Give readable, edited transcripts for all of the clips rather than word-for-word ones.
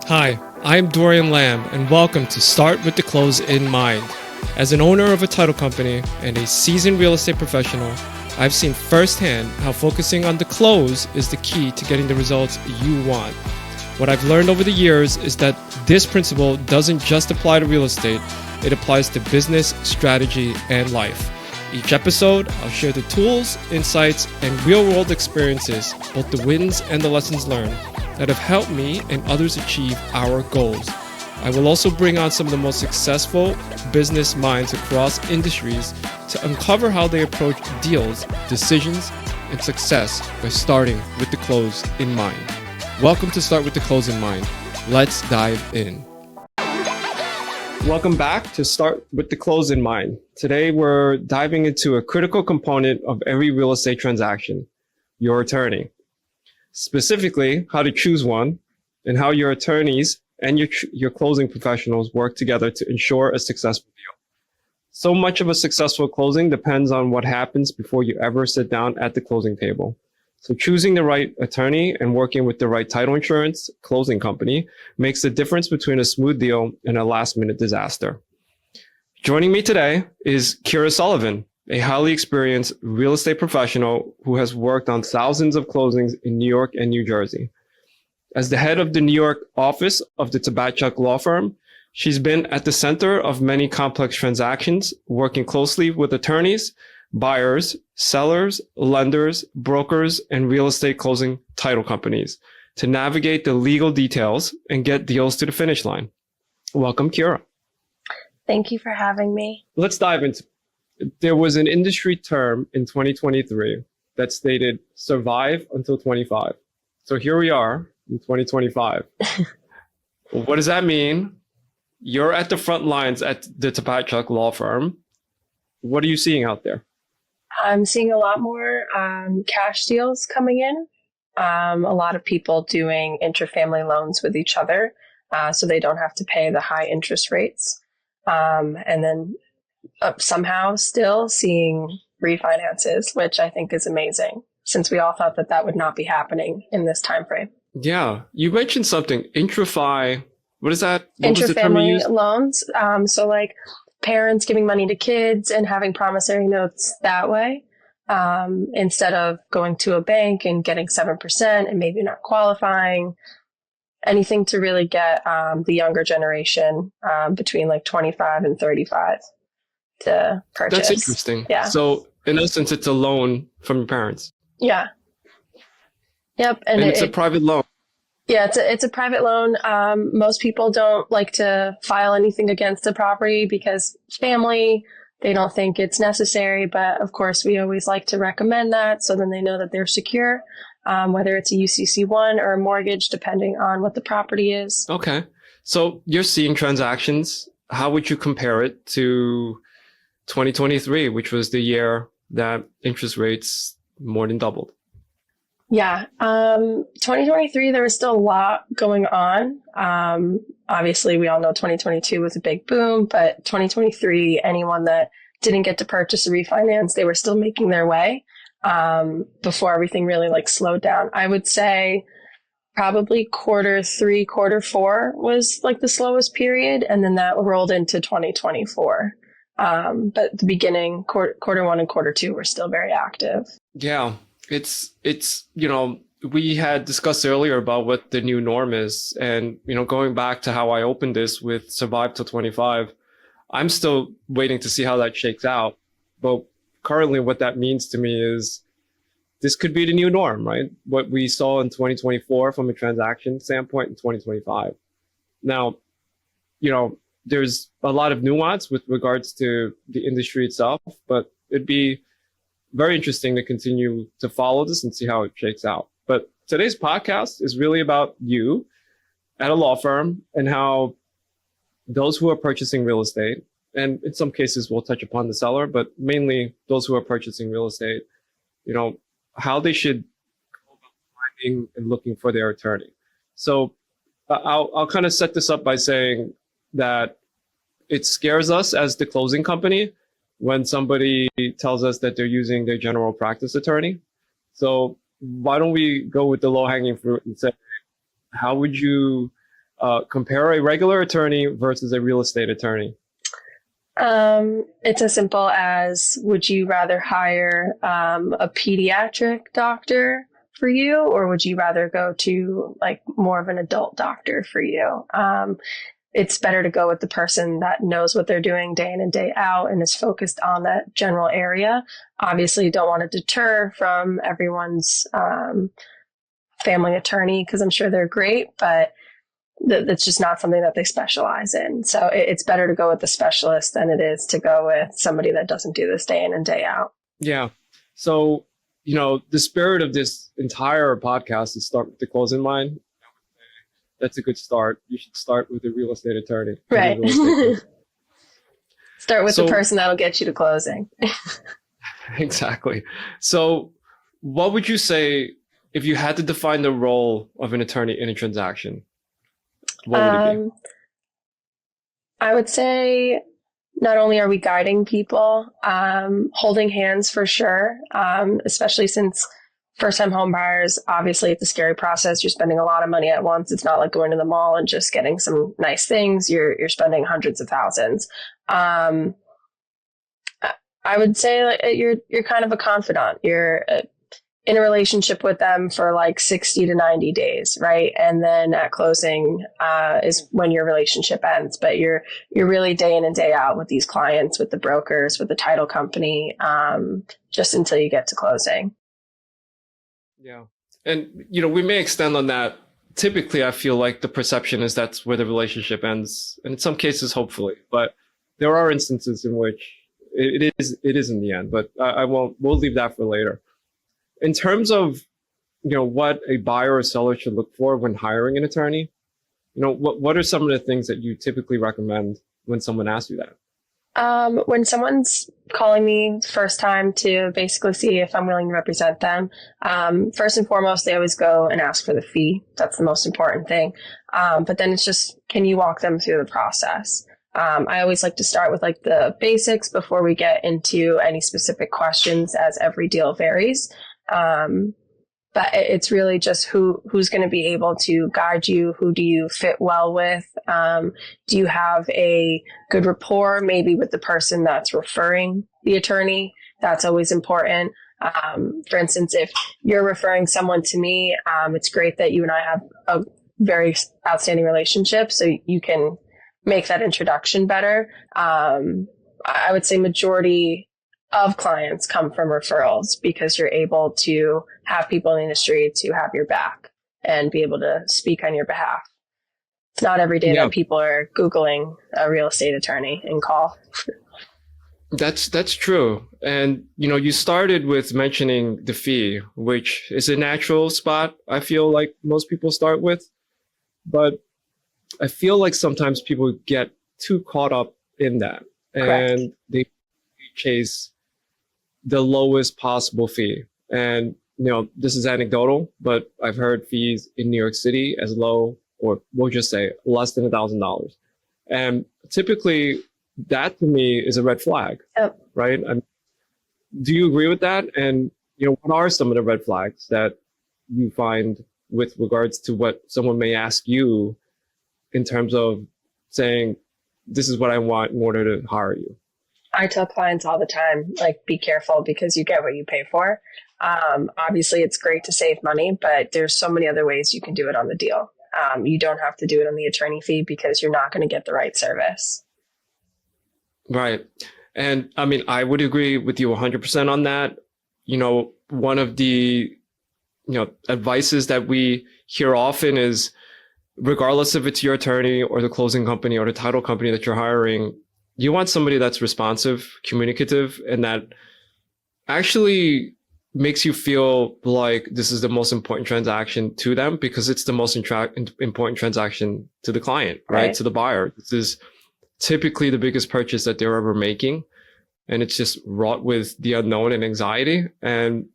Hi, I'm Dorian Lamb, and welcome to Start with the Close in Mind. As an owner of a title company and a seasoned real estate professional, I've seen firsthand how focusing on the close is the key to getting the results you want. What I've learned over the years is that this principle doesn't just apply to real estate, it applies to business, strategy, and life. Each episode, I'll share the tools, insights, and real-world experiences, both the wins and the lessons learned, that have helped me and others achieve our goals. I will also bring on some of the most successful business minds across industries to uncover how they approach deals, decisions, and success by starting with the close in mind. Welcome to Start with the Close in Mind. Let's dive in. Welcome back to Start with the Close in Mind. Today, we're diving into a critical component of every real estate transaction, your attorney. Specifically, how to choose one and how your attorneys and your closing professionals work together to ensure a successful deal. So much of a successful closing depends on what happens before you ever sit down at the closing table. So choosing the right attorney and working with the right title insurance closing company makes the difference between a smooth deal and a last-minute disaster. Joining me today is Kiera Sullivan, a highly experienced real estate professional who has worked on thousands of closings in New York and New Jersey. As the head of the New York office of the Tabatchouk Law Firm, she's been at the center of many complex transactions, working closely with attorneys, buyers, sellers, lenders, brokers, and real estate closing title companies to navigate the legal details and get deals to the finish line. Welcome, Kiera. Thank you for having me. Let's dive into it. There was an industry term in 2023 that stated survive until 25. So here we are in 2025. What does that mean? You're at the front lines at the Tabatchouk Law Firm. What are you seeing out there? I'm seeing a lot more cash deals coming in. A lot of people doing interfamily loans with each other so they don't have to pay the high interest rates. And then somehow still seeing refinances, which I think is amazing, since we all thought that that would not be happening in this time frame. Yeah, you mentioned something, intrafi. What is that? What was the term you used? Interfamily loans. So like parents giving money to kids and having promissory notes that way, instead of going to a bank and getting 7% and maybe not qualifying. Anything to really get the younger generation between like 25 and 35 to purchase. That's interesting. Yeah. So in essence, it's a loan from your parents. Yeah. Yep. And it's a private loan. Yeah, it's a private loan. Most people don't like to file anything against the property because family, they don't think it's necessary. But of course, we always like to recommend that so then they know that they're secure, whether it's a UCC1 or a mortgage, depending on what the property is. Okay. So you're seeing transactions. How would you compare it to 2023, which was the year that interest rates more than doubled? Yeah. 2023, there was still a lot going on. Obviously, we all know 2022 was a big boom, but 2023, anyone that didn't get to purchase a refinance, they were still making their way before everything really like slowed down. I would say probably Q3, Q4 was like the slowest period, and then that rolled into 2024. But the beginning, Q1 and Q2 were still very active. Yeah. It's, we had discussed earlier about what the new norm is. And, going back to how I opened this with survive till 25, I'm still waiting to see how that shakes out. But currently what that means to me is this could be the new norm, right? What we saw in 2024 from a transaction standpoint in 2025. Now, there's a lot of nuance with regards to the industry itself, but it'd be very interesting to continue to follow this and see how it shakes out. But today's podcast is really about you at a law firm and how those who are purchasing real estate, and in some cases we'll touch upon the seller, but mainly those who are purchasing real estate, how they should go about finding and looking for their attorney. So I'll kind of set this up by saying that it scares us as the closing company when somebody tells us that they're using their general practice attorney. So why don't we go with the low-hanging fruit and say, how would you compare a regular attorney versus a real estate attorney. It's as simple as, would you rather hire a pediatric doctor for you, or would you rather go to like more of an adult doctor for you? It's better to go with the person that knows what they're doing day in and day out and is focused on that general area. Obviously, you don't want to deter from everyone's family attorney, because I'm sure they're great, but that's just not something that they specialize in. So it's better to go with the specialist than it is to go with somebody that doesn't do this day in and day out. Yeah. So, the spirit of this entire podcast is start with the close in mind. That's a good start. You should start with a real estate attorney. Right. Start with the person that'll get you to closing. Exactly. So what would you say if you had to define the role of an attorney in a transaction? What would it be? I would say not only are we guiding people, holding hands for sure, especially since first-time home buyers, obviously it's a scary process. You're spending a lot of money at once. It's not like going to the mall and just getting some nice things. You're spending hundreds of thousands. I would say like, you're kind of a confidant. You're in a relationship with them for like 60 to 90 days, right? And then at closing is when your relationship ends. But you're really day in and day out with these clients, with the brokers, with the title company, just until you get to closing. Yeah. And, we may extend on that. Typically, I feel like the perception is that's where the relationship ends. And in some cases, hopefully. But there are instances in which it is in the end. But we'll leave that for later. In terms of, what a buyer or seller should look for when hiring an attorney, what are some of the things that you typically recommend when someone asks you that? When someone's calling me first time to basically see if I'm willing to represent them, first and foremost, they always go and ask for the fee. That's the most important thing. But then it's just, can you walk them through the process? I always like to start with like the basics before we get into any specific questions, as every deal varies. But it's really just who's going to be able to guide you. Who do you fit well with? Do you have a good rapport maybe with the person that's referring the attorney? That's always important. For instance, if you're referring someone to me, it's great that you and I have a very outstanding relationship, so you can make that introduction better. I would say majority of clients come from referrals, because you're able to have people in the industry to have your back and be able to speak on your behalf. It's not every day that people are Googling a real estate attorney and call. That's true. And, you started with mentioning the fee, which is a natural spot I feel like most people start with. But I feel like sometimes people get too caught up in that. Correct. And they chase the lowest possible fee. And, this is anecdotal, but I've heard fees in New York City as low, or we'll just say less than $1,000. And typically that to me is a red flag, right? Do you agree with that? And, what are some of the red flags that you find with regards to what someone may ask you in terms of saying, this is what I want in order to hire you? I tell clients all the time, like, be careful, because you get what you pay for. Obviously, it's great to save money, but there's so many other ways you can do it on the deal. You don't have to do it on the attorney fee, because you're not going to get the right service. Right. And I mean, I would agree with you 100% on that. One of the, advices that we hear often is, regardless if it's your attorney or the closing company or the title company that you're hiring, you want somebody that's responsive, communicative, and that actually makes you feel like this is the most important transaction to them, because it's the most important transaction to the client, right? To the buyer. This is typically the biggest purchase that they're ever making. And it's just wrought with the unknown and anxiety. And,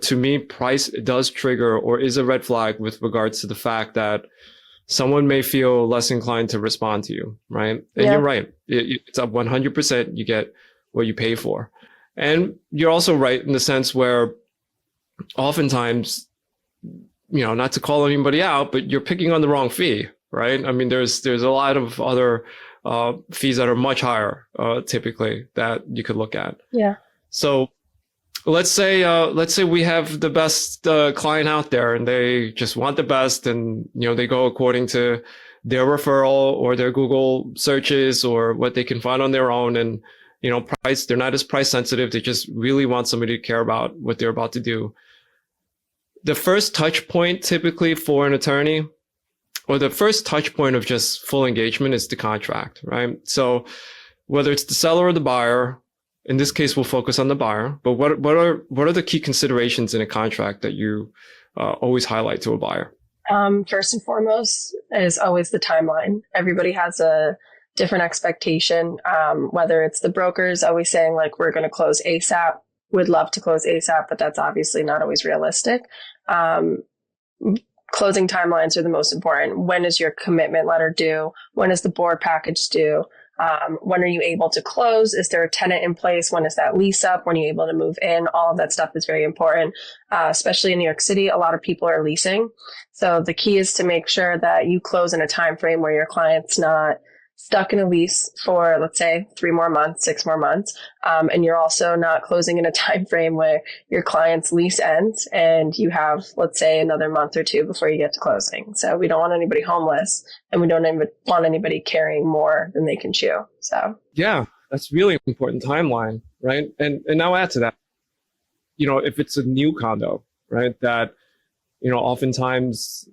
to me, price does trigger or is a red flag with regards to the fact that someone may feel less inclined to respond to you, right? And you're right. It's up 100%. You get what you pay for. And you're also right in the sense where oftentimes, not to call anybody out, but you're picking on the wrong fee, right? I mean, there's a lot of other fees that are much higher typically that you could look at. Yeah. So let's say we have the best client out there, and they just want the best, and they go according to their referral or their Google searches or what they can find on their own, and price, they're not as price sensitive. They just really want somebody to care about what they're about to do. The first touch point typically for an attorney, or the first touch point of just full engagement, is the contract, right? So whether it's the seller or the buyer, in this case, we'll focus on the buyer, but what are the key considerations in a contract that you always highlight to a buyer? First and foremost is always the timeline. Everybody has a different expectation, whether it's the brokers always saying like, we're going to close ASAP, would love to close ASAP, but that's obviously not always realistic. Closing timelines are the most important. When is your commitment letter due? When is the board package due? When are you able to close? Is there a tenant in place? When is that lease up? When are you able to move in? All of that stuff is very important, especially in New York City. A lot of people are leasing. So the key is to make sure that you close in a time frame where your client's not stuck in a lease for, let's say, 3 more months, 6 more months. And you're also not closing in a time frame where your client's lease ends and you have, let's say, another month or 2 before you get to closing. So we don't want anybody homeless, and we don't want anybody carrying more than they can chew. So yeah, that's really important timeline, right? And now add to that, if it's a new condo, right, that oftentimes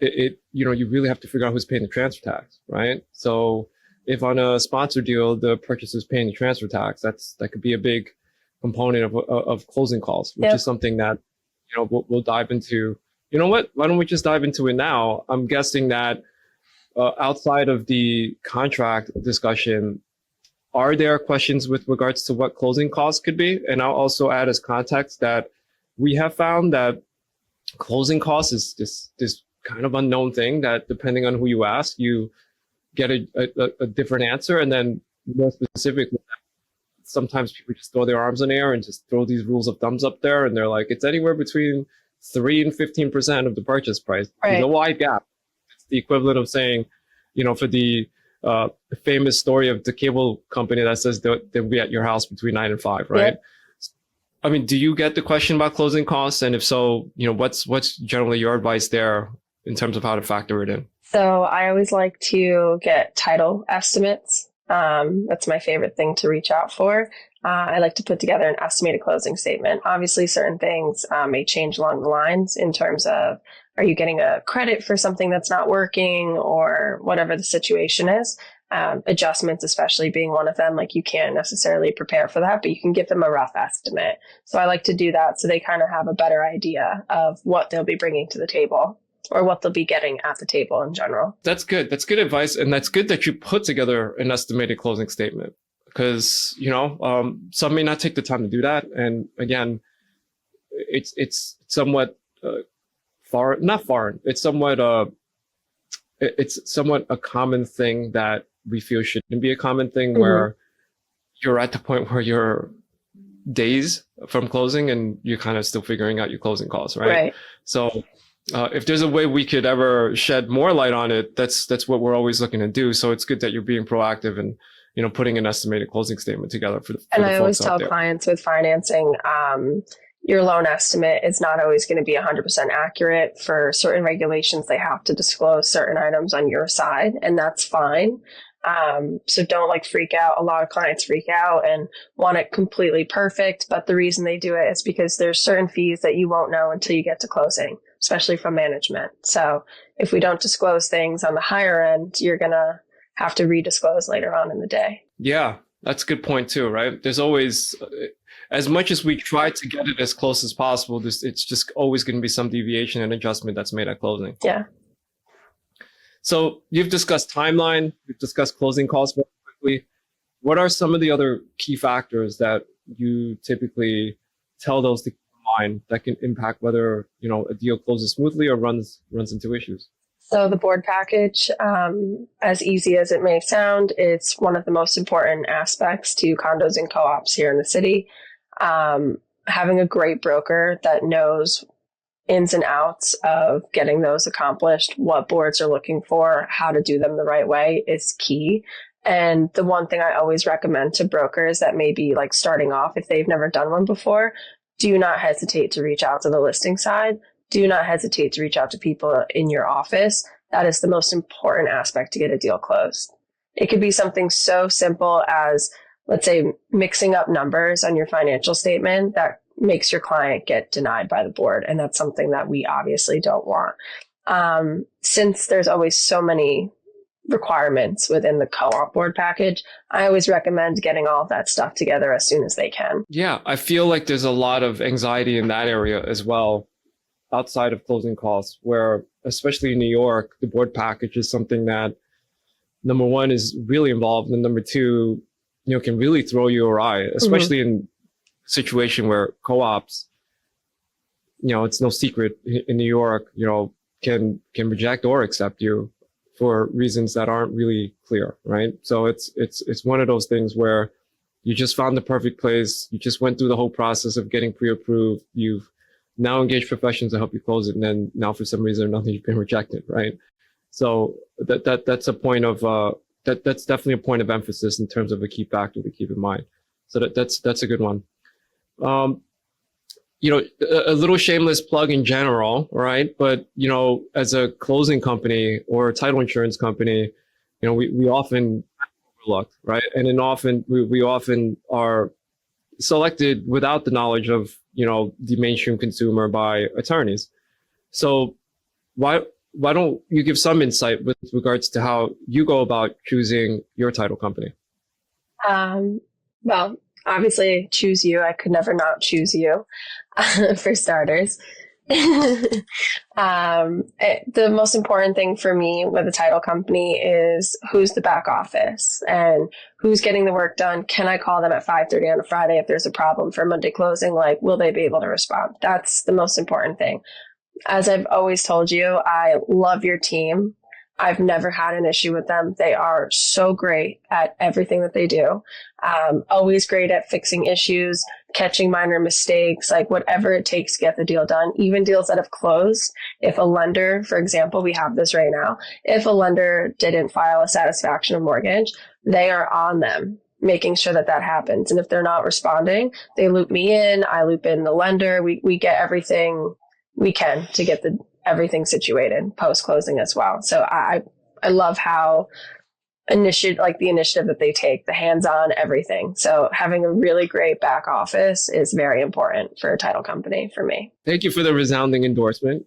you really have to figure out who's paying the transfer tax, right? So if on a sponsor deal, the purchaser is paying the transfer tax, that could be a big component of closing costs, which is something that, we'll dive into. You know what? Why don't we just dive into it now? I'm guessing that outside of the contract discussion, are there questions with regards to what closing costs could be? And I'll also add as context that we have found that closing costs is this kind of unknown thing that, depending on who you ask, you get a different answer. And then more specifically, sometimes people just throw their arms in the air and just throw these rules of thumbs up there, and they're like, it's anywhere between 3 and 15% of the purchase price. Right. There's a wide gap. It's the equivalent of saying, for the famous story of the cable company that says they'll be at your house between 9 and 5, right? Yep. I mean, do you get the question about closing costs? And if so, what's generally your advice there in terms of how to factor it in? So I always like to get title estimates. That's my favorite thing to reach out for. I like to put together an estimated closing statement. Obviously, certain things may change along the lines in terms of, are you getting a credit for something that's not working, or whatever the situation is. Adjustments, especially being one of them, like you can't necessarily prepare for that, but you can give them a rough estimate. So I like to do that so they kind of have a better idea of what they'll be bringing to the table, or what they'll be getting at the table in general. That's good. That's good advice. And that's good that you put together an estimated closing statement, because, some may not take the time to do that. And again, it's somewhat not foreign. It's somewhat a common thing that we feel shouldn't be a common thing, where you're at the point where you're days from closing and you're kind of still figuring out your closing costs, right? So if there's a way we could ever shed more light on it, that's what we're always looking to do. So it's good that you're being proactive and putting an estimated closing statement together for the and I folks always tell out there. Clients with financing, your loan estimate is not always going to be 100% accurate. For certain regulations, they have to disclose certain items on your side, and that's fine. So don't freak out. A lot of clients freak out and want it completely perfect, but the reason they do it is because there's certain fees that you won't know until you get to closing, especially from management. So if we don't disclose things on the higher end, you're going to have to redisclose later on in the day. Yeah, that's a good point too, right? There's always, as much as we try to get it as close as possible, it's just always going to be some deviation and adjustment that's made at closing. Yeah. So you've discussed timeline, you've discussed closing costs very quickly. What are some of the other key factors that you typically tell those to keep in mind that can impact whether a deal closes smoothly or runs into issues? So the board package, as easy as it may sound, it's one of the most important aspects to condos and co-ops here in the city. Having a great broker that knows ins and outs of getting those accomplished, what boards are looking for, how to do them the right way is key. And the one thing I always recommend to brokers that may be like starting off, if they've never done one before, do not hesitate to reach out to the listing side. Do not hesitate to reach out to people in your office. That is the most important aspect to get a deal closed. It could be something so simple as, let's say, mixing up numbers on your financial statement that makes your client get denied by the board. And that's something that we obviously don't want. Since there's always so many requirements within the co-op board package, I always recommend getting all of that stuff together as soon as they can. Yeah, I feel like there's a lot of anxiety in that area as well, outside of closing costs, where especially in New York, the board package is something that, number one, is really involved, and number two, can really throw you awry, especially in a situation where co-ops, it's no secret in New York, can reject or accept you for reasons that aren't really clear, right? So it's one of those things where you just found the perfect place, you just went through the whole process of getting pre-approved, you've now engaged professionals to help you close it, and then now for some reason or nothing, you've been rejected, right? So that's a point of that's definitely a point of emphasis in terms of a key factor to keep in mind. So that's a good one. A little shameless plug in general, right? But as a closing company or a title insurance company, we often overlooked, right? And then often we often are selected without the knowledge of the mainstream consumer by attorneys. So why don't you give some insight with regards to how you go about choosing your title company? Well, obviously choose you. I could never not choose you, for starters. The most important thing for me with a title company is who's the back office and who's getting the work done. Can I call them at 5:30 on a Friday if there's a problem for Monday closing? Like, will they be able to respond? That's the most important thing. As I've always told you, I love your team. I've never had an issue with them. They are so great at everything that they do. Always great at fixing issues, catching minor mistakes, like whatever it takes to get the deal done. Even deals that have closed. If a lender, for example, we have this right now, if a lender didn't file a satisfaction of mortgage, they are on them, making sure that happens. And if they're not responding, they loop me in, I loop in the lender. We get everything we can to get everything situated post-closing as well. So I love how the initiative that they take, the hands-on everything. So having a really great back office is very important for a title company for me. Thank you for the resounding endorsement,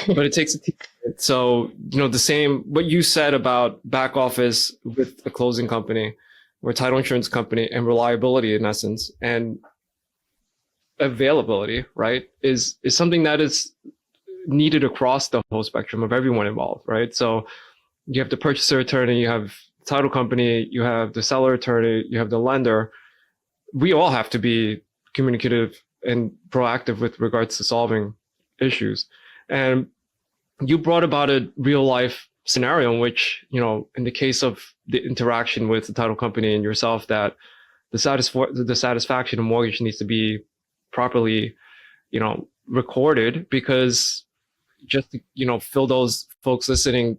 but it takes a team. So, the same, what you said about back office with a closing company or title insurance company and reliability in essence and availability, right, is something that is needed across the whole spectrum of everyone involved, right? So you have the purchaser attorney, you have the title company, you have the seller attorney, you have the lender. We all have to be communicative and proactive with regards to solving issues. And you brought about a real life scenario in which, in the case of the interaction with the title company and yourself, that the satisfaction of mortgage needs to be properly, recorded, because just to, fill those folks listening,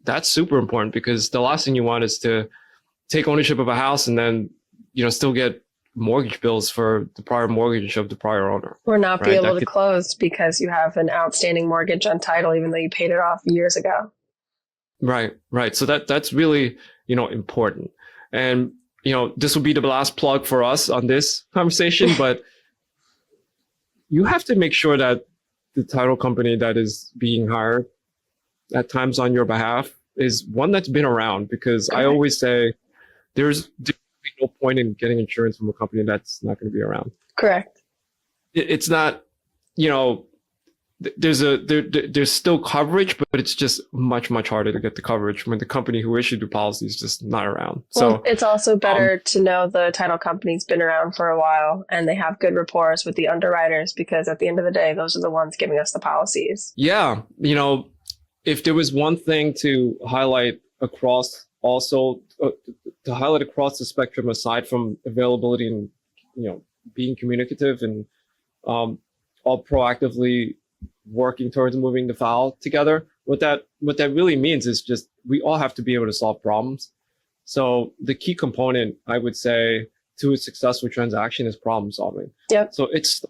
that's super important, because the last thing you want is to take ownership of a house and then, still get mortgage bills for the prior mortgage of the prior owner. Or not be able to close because you have an outstanding mortgage on title, even though you paid it off years ago. Right. So that's really, important. And, this will be the last plug for us on this conversation, but you have to make sure that the title company that is being hired at times on your behalf is one that's been around, because I always say there's no point in getting insurance from a company that's not going to be around. Correct. It's not, there's still coverage, but it's just much harder to get the coverage when the company who issued the policy is just not around. Well, so it's also better to know the title company's been around for a while and they have good rapport with the underwriters, because at the end of the day, those are the ones giving us the policies. Yeah. If there was one thing to highlight across to highlight across the spectrum, aside from availability and, being communicative and all proactively working towards moving the file together. What that really means is just we all have to be able to solve problems. So the key component, I would say, to a successful transaction is problem solving. Yep. So it's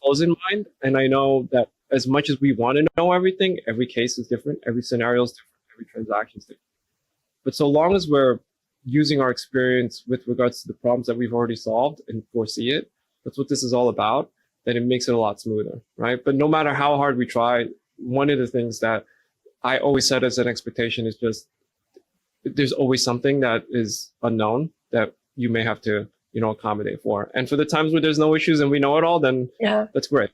close in mind. And I know that as much as we want to know everything, every case is different, every scenario is different, every transaction is different. But so long as we're using our experience with regards to the problems that we've already solved and foresee it, that's what this is all about, then it makes it a lot smoother, right? But no matter how hard we try, one of the things that I always set as an expectation is just there's always something that is unknown that you may have to, accommodate for. And for the times where there's no issues and we know it all, then that's great.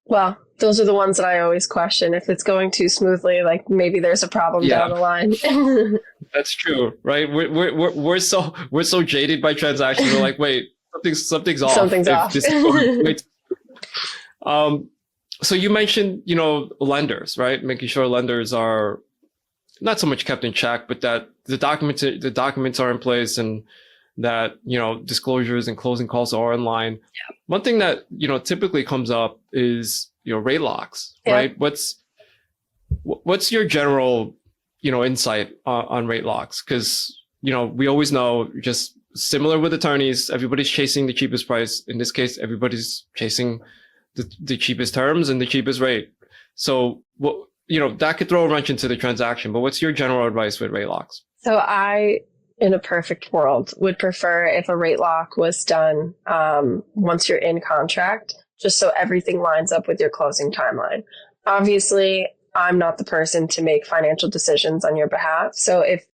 Well, those are the ones that I always question. If it's going too smoothly, like maybe there's a problem down the line. That's true, right? We're so jaded by transactions. We're like, wait, something's off. Something's off. So you mentioned, lenders, right? Making sure lenders are not so much kept in check, but that the documents are in place and that, disclosures and closing calls are in line. Yeah. One thing that, typically comes up is, rate locks, right? What's your general, insight on rate locks? Because, we always know, just similar with attorneys, everybody's chasing the cheapest price. In this case, everybody's chasing the cheapest terms and the cheapest rate. So, that could throw a wrench into the transaction, but what's your general advice with rate locks? So I, in a perfect world, would prefer if a rate lock was done once you're in contract, just so everything lines up with your closing timeline. Obviously, I'm not the person to make financial decisions on your behalf. So if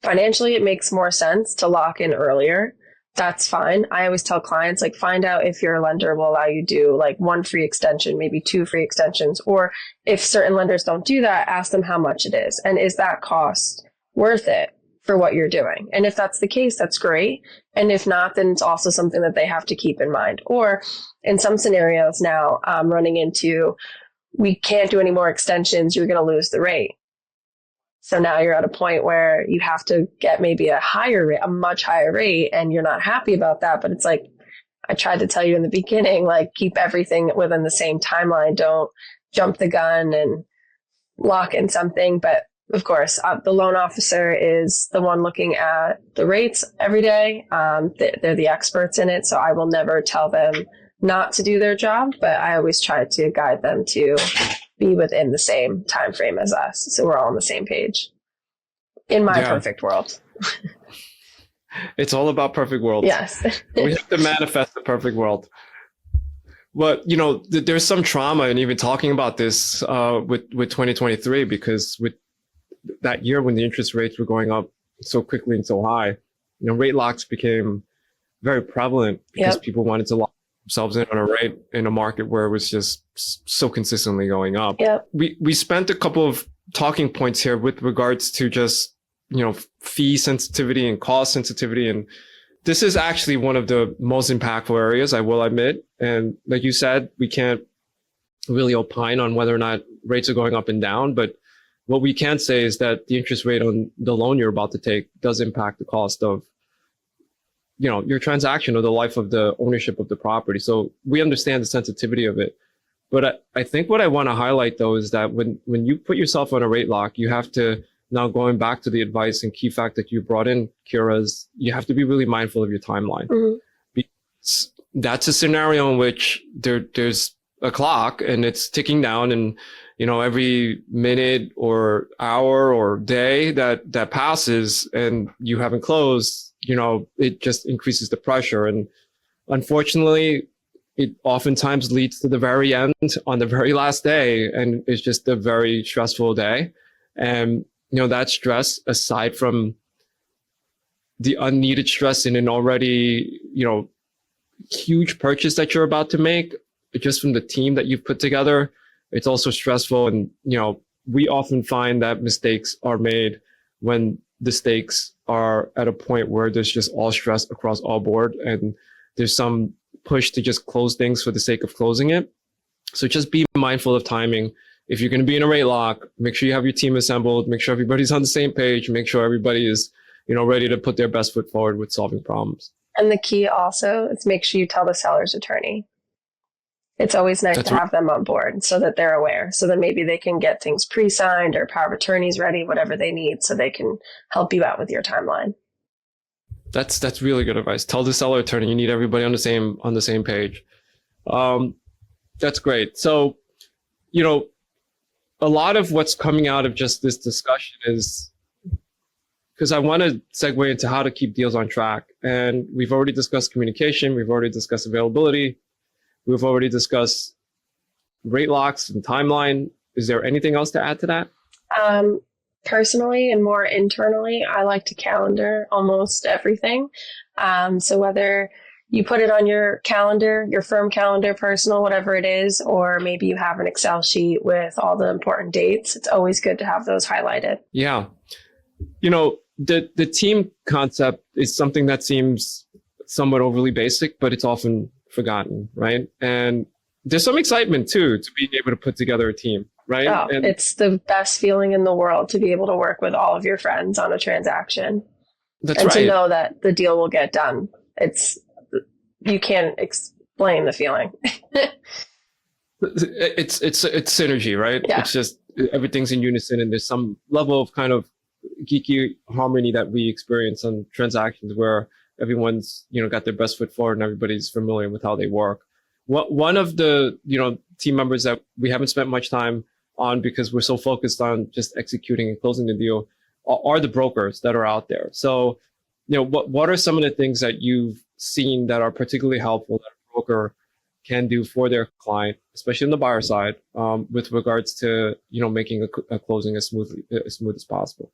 financially it makes more sense to lock in earlier, that's fine. I always tell clients, find out if your lender will allow you to do one free extension, maybe 2 free extensions. Or if certain lenders don't do that, ask them how much it is. And is that cost worth it for what you're doing? And if that's the case, that's great. And if not, then it's also something that they have to keep in mind. Or in some scenarios now, running into, we can't do any more extensions, you're going to lose the rate. So now you're at a point where you have to get maybe a higher rate, a much higher rate, and you're not happy about that. But it's I tried to tell you in the beginning, keep everything within the same timeline. Don't jump the gun and lock in something. But of course, the loan officer is the one looking at the rates every day. They're the experts in it. So I will never tell them not to do their job, but I always try to guide them to be within the same time frame as us, so we're all on the same page. In my perfect world. It's all about perfect worlds. Yes. We have to manifest the perfect world. But there's some trauma in even talking about this with 2023, because with that year when the interest rates were going up so quickly and so high, rate locks became very prevalent because people wanted to lock themselves in on a rate in a market where it was just so consistently going up. Yep. We spent a couple of talking points here with regards to just, fee sensitivity and cost sensitivity. And this is actually one of the most impactful areas, I will admit. And like you said, we can't really opine on whether or not rates are going up and down. But what we can say is that the interest rate on the loan you're about to take does impact the cost of your transaction or the life of the ownership of the property. So we understand the sensitivity of it. But I think what I want to highlight, though, is that when you put yourself on a rate lock, you have to, now going back to the advice and key fact that you brought in, Kiera, is you have to be really mindful of your timeline. Mm-hmm. Because that's a scenario in which there's a clock and it's ticking down, and every minute or hour or day that passes and you haven't closed, it just increases the pressure. And unfortunately, it oftentimes leads to the very end on the very last day. And it's just a very stressful day. And, that stress, aside from the unneeded stress in an already, huge purchase that you're about to make, just from the team that you've put together, it's also stressful. And, we often find that mistakes are made when the stakes are at a point where there's just all stress across all board, and there's some push to just close things for the sake of closing it. So just be mindful of timing. If you're going to be in a rate lock, make sure you have your team assembled, make sure everybody's on the same page, make sure everybody is, ready to put their best foot forward with solving problems. And the key also is make sure you tell the seller's attorney. It's always nice That's to have them on board so that they're aware, so that maybe they can get things pre-signed or power of attorneys ready, whatever they need, so they can help you out with your timeline. That's really good advice. Tell the seller attorney you need everybody on the same page. That's great. So, a lot of what's coming out of just this discussion is, because I want to segue into how to keep deals on track. And we've already discussed communication. We've already discussed availability. We've already discussed rate locks and timeline. Is there anything else to add to that? Personally and more internally, I like to calendar almost everything. So whether you put it on your calendar, your firm calendar, personal, whatever it is, or maybe you have an Excel sheet with all the important dates, it's always good to have those highlighted. Yeah. The team concept is something that seems somewhat overly basic, but it's often forgotten, right? And there's some excitement too to being able to put together a team, right? Oh, and it's the best feeling in the world to be able to work with all of your friends on a transaction. That's and right. to know that the deal will get done. You can't explain the feeling. It's synergy, right? Yeah. It's just everything's in unison, and there's some level of kind of geeky harmony that we experience on transactions where everyone's got their best foot forward and everybody's familiar with how they work. One of the team members that we haven't spent much time on because we're so focused on just executing and closing the deal are the brokers that are out there. So what are some of the things that you've seen that are particularly helpful that a broker can do for their client, especially on the buyer side, with regards to making a closing as smooth as possible?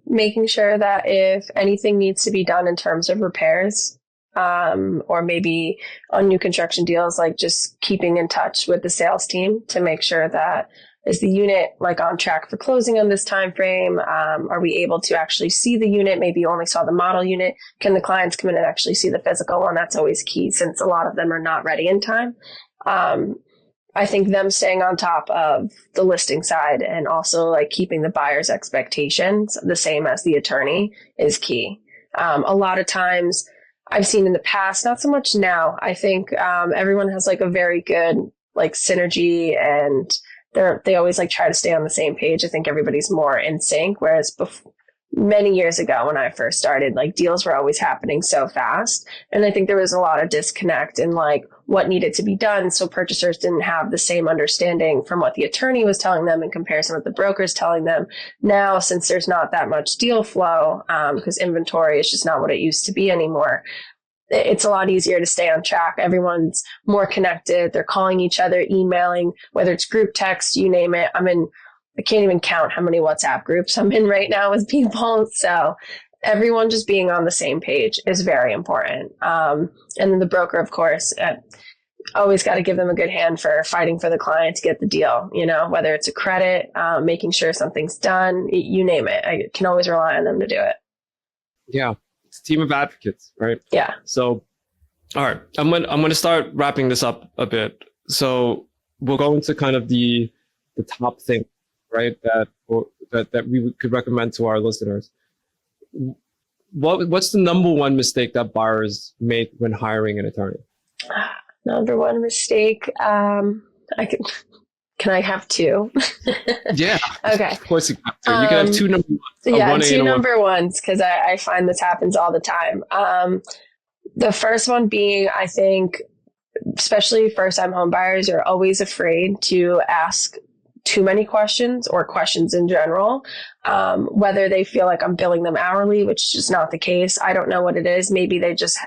Making sure that if anything needs to be done in terms of repairs, or maybe on new construction deals, like just keeping in touch with the sales team to make sure that is the unit like on track for closing on this time frame? Are we able to actually see the unit? Maybe you only saw the model unit. Can the clients come in and actually see the physical one? That's always key, since a lot of them are not ready in time. I think them staying on top of the listing side and also like keeping the buyer's expectations the same as the attorney is key. A lot of times I've seen in the past, not so much now. I think everyone has like a very good like synergy, and they always like try to stay on the same page. I think everybody's more in sync, whereas many years ago when I first started, like deals were always happening so fast. And I think there was a lot of disconnect in like what needed to be done. So purchasers didn't have the same understanding from what the attorney was telling them in comparison with the brokers telling them. Now, since there's not that much deal flow, because inventory is just not what it used to be anymore, it's a lot easier to stay on track. Everyone's more connected. They're calling each other, emailing, whether it's group text, you name it. I can't even count how many WhatsApp groups I'm in right now with people. So everyone just being on the same page is very important. And then the broker, of course, always got to give them a good hand for fighting for the client to get the deal, whether it's a credit, making sure something's done, you name it. I can always rely on them to do it. Yeah. It's a team of advocates, right? Yeah. So, all right, I'm going to start wrapping this up a bit. So we'll go into kind of the top thing, right? That we could recommend to our listeners. What's the number one mistake that buyers make when hiring an attorney? Number one mistake. Can I have two? Yeah. Okay. Of course you have two. You can have two number ones. Yeah, two number ones, because I find this happens all the time. The first one being, I think, especially first-time home buyers are always afraid to ask too many questions or questions in general, whether they feel like I'm billing them hourly, which is just not the case. I don't know what it is. Maybe they just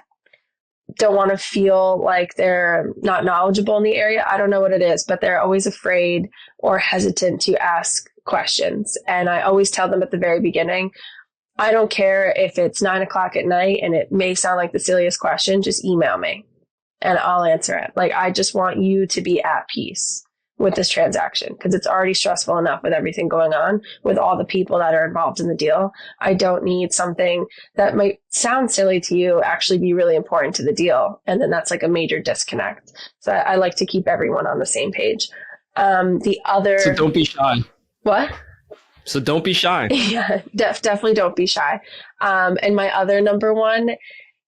don't want to feel like they're not knowledgeable in the area. I don't know what it is, but they're always afraid or hesitant to ask questions. And I always tell them at the very beginning, I don't care if it's 9:00 at night and it may sound like the silliest question, just email me and I'll answer it. Like, I just want you to be at peace with this transaction, because it's already stressful enough with everything going on with all the people that are involved in the deal. I don't need something that might sound silly to you actually be really important to the deal. And then that's like a major disconnect. So I like to keep everyone on the same page. So don't be shy. What? So don't be shy. Yeah, definitely don't be shy. And my other number one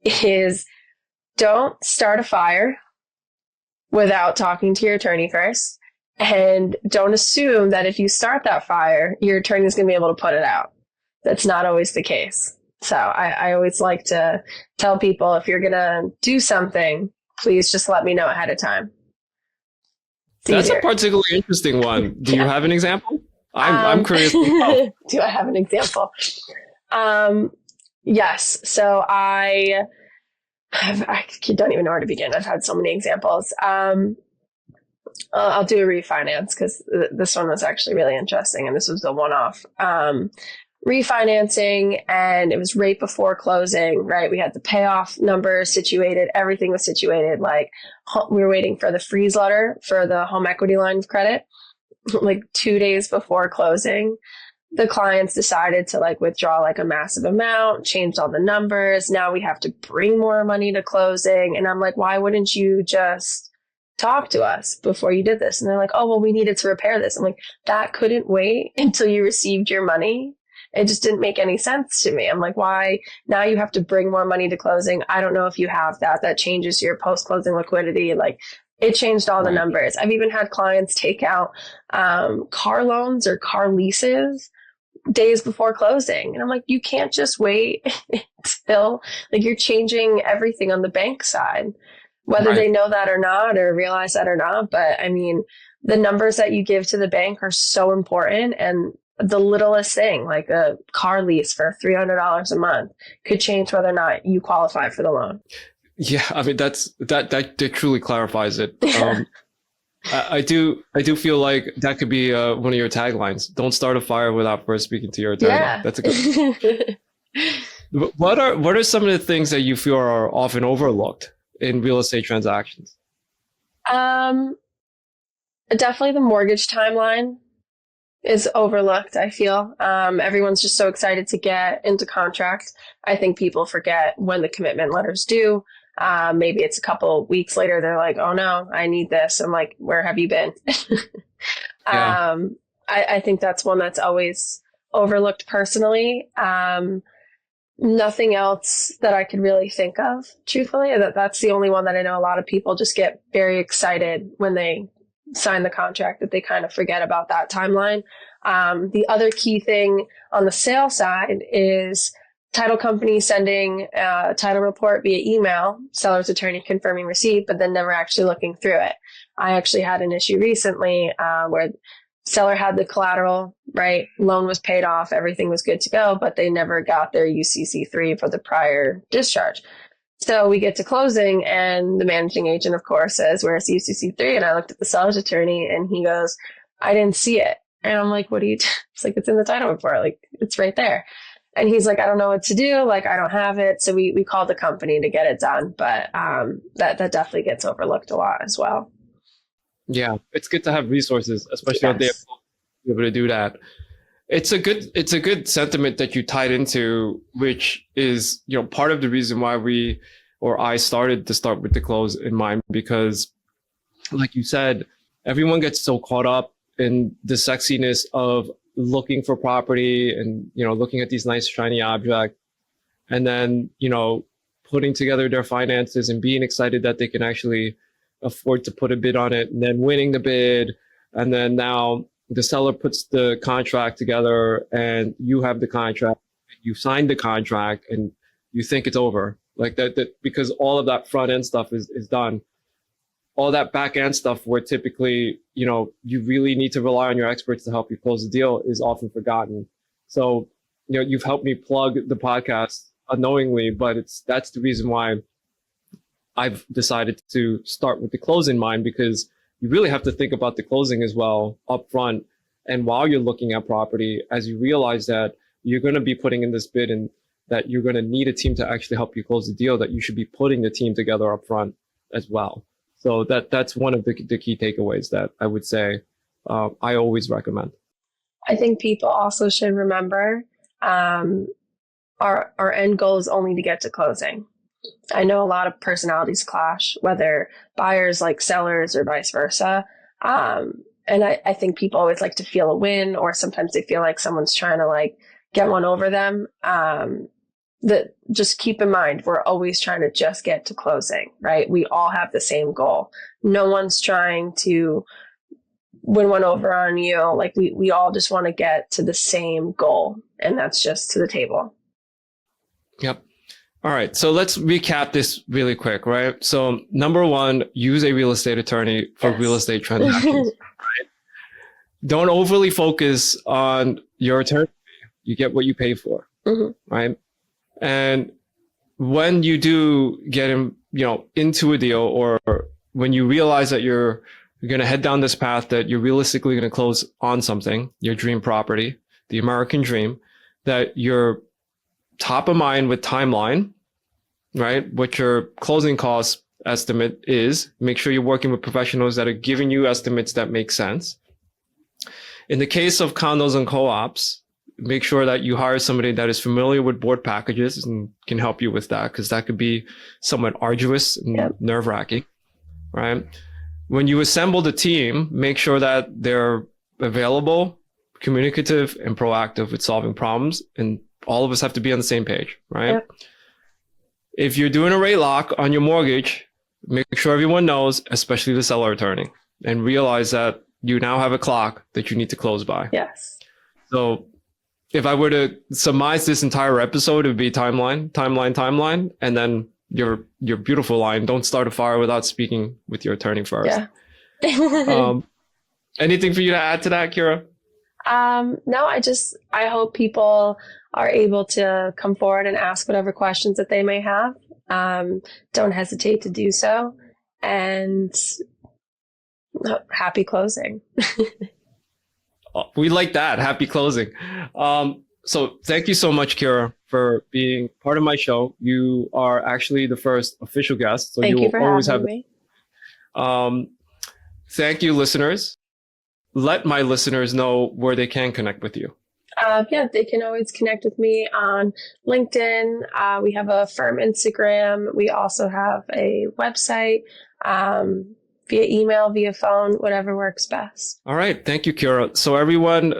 is don't start a fire without talking to your attorney first. And don't assume that if you start that fire, your attorney is going to be able to put it out. That's not always the case. So I always like to tell people, if you're going to do something, please just let me know ahead of time. That's a particularly interesting one. Do you have an example? I'm curious. Do I have an example? Yes. So I don't even know where to begin. I've had so many examples. I'll do a refinance because this one was actually really interesting, and this was a one-off. Refinancing, and it was right before closing, right? We had the payoff number situated. Everything was situated. Like, we were waiting for the freeze letter for the home equity line of credit, like 2 days before closing. The clients decided to like withdraw like a massive amount, changed all the numbers. Now we have to bring more money to closing. And I'm like, why wouldn't you just talk to us before you did this? And they're like, oh, well, we needed to repair this. I'm like, that couldn't wait until you received your money. It just didn't make any sense to me. I'm like, why? Now you have to bring more money to closing. I don't know if you have that. That changes your post-closing liquidity. Like, it changed all the numbers. I've even had clients take out car loans or car leases days before closing. And I'm like, you can't just wait until, like, you're changing everything on the bank side, whether they know that or not, or realize that or not. But I mean, the numbers that you give to the bank are so important, and the littlest thing, like a car lease for $300 a month, could change whether or not you qualify for the loan. Yeah, I mean, that truly clarifies it. I do feel like that could be one of your taglines. Don't start a fire without first speaking to your attorney. Yeah. That's a good one. What are some of the things that you feel are often overlooked in real estate transactions? Definitely the mortgage timeline is overlooked, I feel. Everyone's just so excited to get into contract. I think people forget when the commitment letter's due. Maybe it's a couple weeks later, they're like, oh no, I need this. I'm like, where have you been? Yeah. I think that's one that's always overlooked personally. Nothing else that I could really think of, truthfully. That's the only one that I know a lot of people just get very excited when they sign the contract, that they kind of forget about that timeline. The other key thing on the sale side is title company sending a title report via email, seller's attorney confirming receipt, but then never actually looking through it. I actually had an issue recently where seller had the collateral, right? Loan was paid off, everything was good to go, but they never got their UCC3 for the prior discharge. So we get to closing, and the managing agent, of course, says, where's the UCC3? And I looked at the seller's attorney, and he goes, I didn't see it. And I'm like, what do you do? It's like, it's in the title report. Like, it's right there. And he's like, I don't know what to do. Like, I don't have it. So we called the company to get it done. But that definitely gets overlooked a lot as well. Yeah, it's good to have resources, especially when they're able to do that. It's a good sentiment that you tied into, which is, part of the reason why I started with the close in mind, because like you said, everyone gets so caught up in the sexiness of looking for property and, looking at these nice shiny objects, and then, putting together their finances and being excited that they can actually afford to put a bid on it, and then winning the bid. And then now the seller puts the contract together, and you have the contract, you signed the contract, and you think it's over. Like that because all of that front end stuff is done. All that back end stuff where typically, you really need to rely on your experts to help you close the deal is often forgotten. So, you've helped me plug the podcast unknowingly, but that's the reason why I've decided to start with the close in mind, because you really have to think about the closing as well up front. And while you're looking at property, as you realize that you're going to be putting in this bid and that you're going to need a team to actually help you close the deal, that you should be putting the team together up front as well. So that's one of the key takeaways that I would say I always recommend. I think people also should remember our end goal is only to get to closing. I know a lot of personalities clash, whether buyers like sellers or vice versa. And I think people always like to feel a win, or sometimes they feel like someone's trying to like get one over them. that just keep in mind, we're always trying to just get to closing, right? We all have the same goal. No one's trying to win one over on you. Like we all just want to get to the same goal, and that's just to the table. Yep. All right. So let's recap this really quick, right? So number one, use a real estate attorney for real estate transactions, right? Don't overly focus on your attorney. You get what you pay for, right? And when you do get into a deal, or when you realize that you're going to head down this path, that you're realistically going to close on something, your dream property, the American dream, that you're top of mind with timeline, right? What your closing cost estimate is. Make sure you're working with professionals that are giving you estimates that make sense. In the case of condos and co-ops, make sure that you hire somebody that is familiar with board packages and can help you with that, because that could be somewhat arduous and nerve-wracking, right? When you assemble the team, make sure that they're available, communicative, and proactive with solving problems. And all of us have to be on the same page, right? Yep. If you're doing a rate lock on your mortgage, make sure everyone knows, especially the seller attorney, and realize that you now have a clock that you need to close by. Yes. So if I were to surmise this entire episode, it would be timeline, and then your beautiful line, don't start a fire without speaking with your attorney first. Yeah. Anything for you to add to that, Kiera? No, I hope people are able to come forward and ask whatever questions that they may have. Don't hesitate to do so. And happy closing. We like that. Happy closing. So thank you so much, Kiera, for being part of my show. You are actually the first official guest. So Thank you for always having me. Thank you, listeners. Let my listeners know where they can connect with you. They can always connect with me on LinkedIn. We have a firm Instagram. We also have a website, via email, via phone, whatever works best. All right. Thank you, Kiera. So everyone,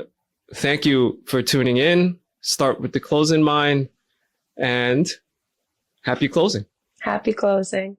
thank you for tuning in. Start with the close in mind, and happy closing. Happy closing.